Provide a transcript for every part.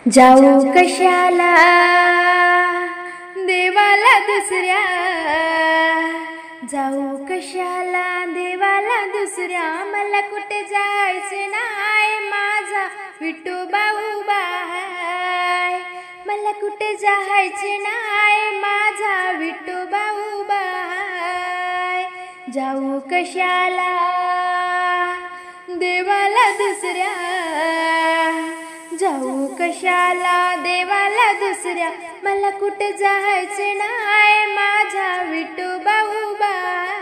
जाऊ कशाला देवाला दुसऱ्या, जाऊ कशाला देवाला दुसऱ्या, मला कुठे जायचे नाही माझा विठोबा उभा आहे, मला कुठे जायचे नाही माझा विठोबा उभा आहे. जाऊ कशाला देवाला दुसऱ्या, जाऊ कशाला देवाला दुसऱ्या, मला कुठे जायचे नाही माझा विठोबा उभा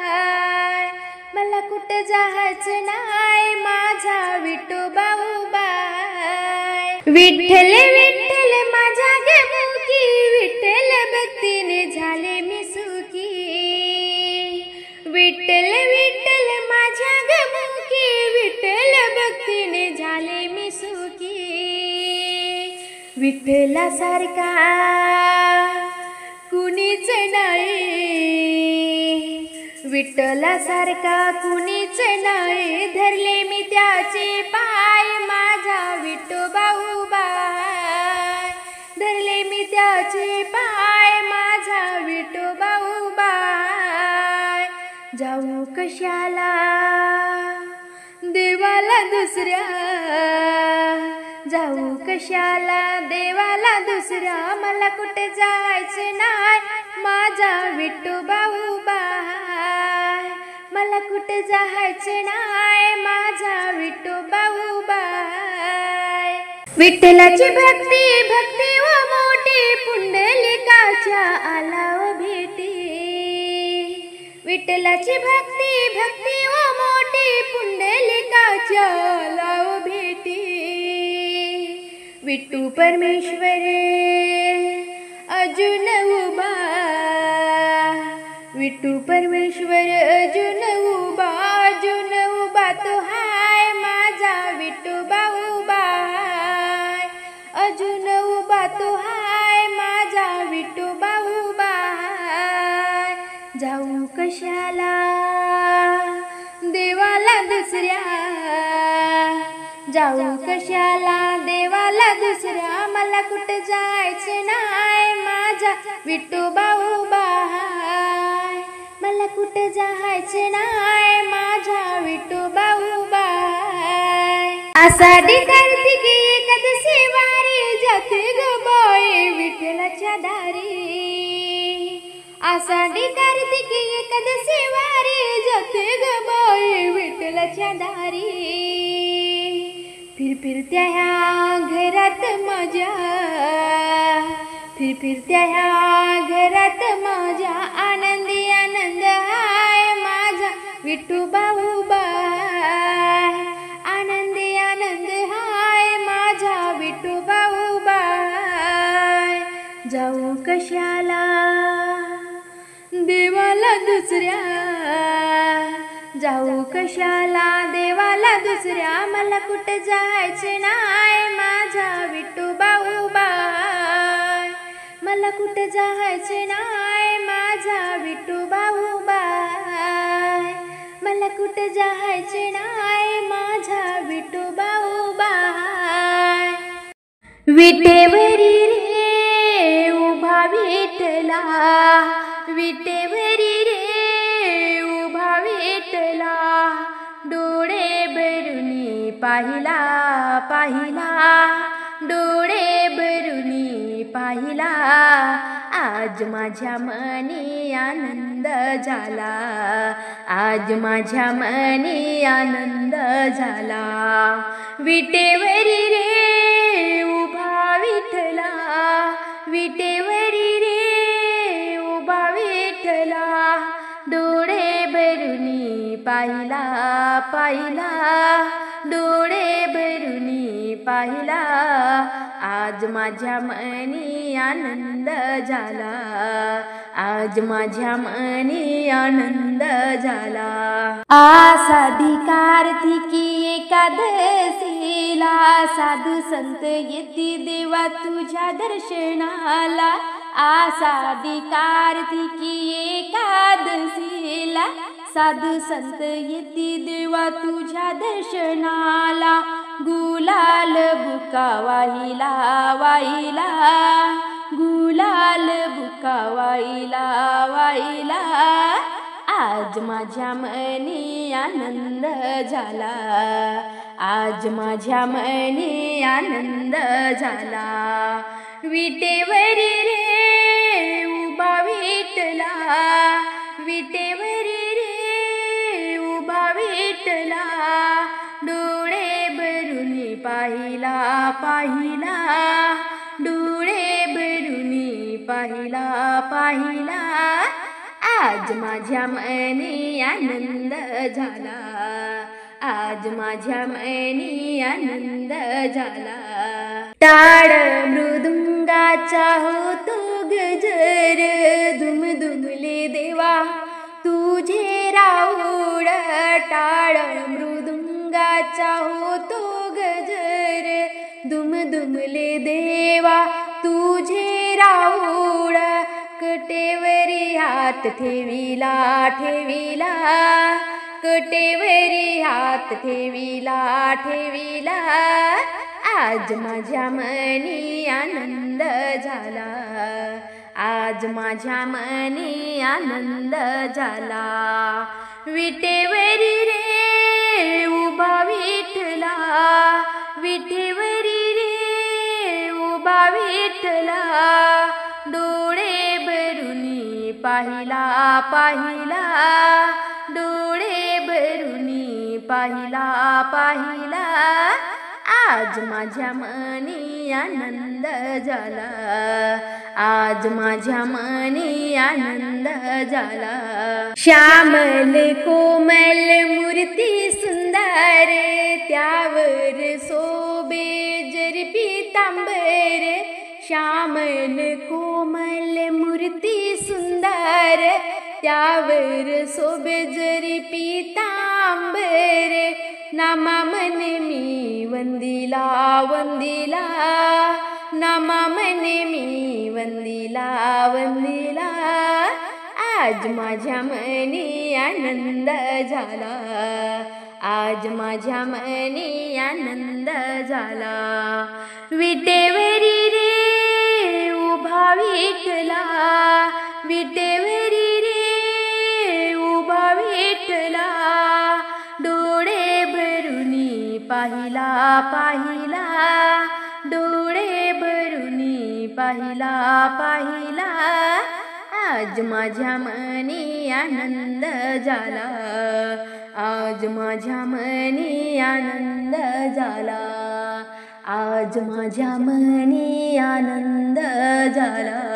आहे, मला कुठे जायचे नाही माझा विठोबा उभा आहे. विठ्ठल विठ्ठल माझ्या मुखी, विठ्ठल भक्तीने झाले मी सुखी, विठ्ठल विठ्ठल माझ्या मुखी, विठ्ठल भक्तीने झाले मी सुखी. विठ्ठलासारखा कुणीच नाही, विठ्ठलासारखा कुणीच नाही, धरले मी त्याचे पाय माझा विठोबा उभा आहे, धरले मी त्याचे पाय माझा विठोबा उभा आहे. जाऊ कशाला देवाला दुसऱ्या, जाऊ कशाला देवाला दुसऱ्या, मला कुठे जायचे नाही माझा विठोबा उभा आहे, मला कुठे जायचे नाही माझा विठोबा उभा आहे. विठ्ठलाची भक्ती भक्ती व मोठी, पुंडलिकाच्या आला व भेटी, विठ्ठलाची भक्ती भक्ती व मोठी, पुंडलिकाच्या आला व भेटी. विठू परमेश्वर अजून उभा, विठू परमेश्वर अजून उभा, अजून उभा तो हाय माझा विठोबा उभा आहे, अजून उभा तो हाय माझा विठोबा उभा आहे. जाऊ कशाला देवाला दुसऱ्या, जाऊ कशाला देवाला दुसऱ्या, मला कुठे जायचे नाही माझा विठोबा उभा आहे, मला कुठे जायचे नाही माझा विठोबा उभा आहे. आषाढी कार्तिकी एकादशी वारी, जाते ग बाई विठ्ठलाच्या दारी, आषाढी कार्तिकी एकादशी वारी, जाते ग बाई विठ्ठलाच्या दारी. फिरत्या ह्या घरात माझ्या, फिरत्या ह्या घरात माझ्या, आनंदी आनंद हाय माझा विठोबा उभा आहे, आनंदी आनंद हाय माझा विठोबा उभा आहे. जाऊ कशाला देवाला दुसऱ्या, जाऊ कशाला देवाला दुसऱ्या, मला कुठे जायचे नाही माझा विठोबा उभा आहे, मला कुठे जायचे नाही माझा विठोबा उभा आहे, मला कुठे जायचे नाही माझा विठोबा उभा आहे. विटेवरी रे उभा विठला, विटेवरी रे उभा विठला, डोळे भरुनी पाहिला पाहिला, डोळे भरुनी पाहिला, आज माझ्या मनी आनंद झाला, आज माझ्या मनी आनंद झाला. विटेवरी रे उभा विठला, विटेवरी रे उभा विठला, डोळे भरुनी पाहिला पाहिला, डोळे भरुनी पाहिला, आज माझ्या मनी आनंद झाला, आज माझ्या मनी आनंद झाला. आषाढी कार्तिकी एकादशीला, साधू संत येती देवा तुझ्या दर्शनाला, आषाढी कार्तिकी एकादशीला, साधू संत येती देवा तुझ्या दर्शनाला, गुलाल बुका वाहिला वाहिला, गुलाल बुका वाहिला वाहिला, आज माझ्या मनी आनंद झाला, आज माझ्या मनी आनंद झाला. विटेवरी रे उभा विठला, विटेवरी रे उभा विठला, डोळे भरून पाहिला पाहिला, डोळे भरून पाहिला पाहिला, आज माझ्या मनी आनंद झाला, आज माझ्या मनी आनंद झाला. टाळ मृदुंगाचा होतो गजर, दुमदुमले देवा तुझे राऊळ, टाळ मृदुंगाचा होतो गजर, दुमदुमले देवा तुझे राऊळ, कटेवरी हात ठेविला ठेविला, कटेवरी हात ठेविला ठेविला, आज माझ्या मनी आनंद झाला, आज माझ्या मनी आनंद झाला. विटेवरी रे उभा विठला, विटेवरी रे उभा विठला, डोळे भरून पाहिला पाहिला, डोळे भरून पाहिला पाहिला, आज माझ्या मनी आनंद झाला, आज माझ्या मनी आनंद झाला. श्यामल कोमल मूर्ती सुंदर, त्यावर शोभे जरी पीतांबर, श्यामल कोमल मूर्ती सुंदर, त्यावर शोभे जरी पीतांबर, नामा मन मी वंदिला वंदिला, नामा मन मी वंदिला वंदिला, आज माझ्या मनी आनंद झाला, आज माझ्या मनी आनंद झाला. विटेवरी रे उभा विठला, विटेवरी रे उभा विठला, डोळे भरून पाहिला पाहिला, डोळे भरून पाहिला पाहिला, आज माझ्या मनी आनंद झाला, आज माझ्या मनी आनंद झाला, आज माझ्या मनी आनंद झाला.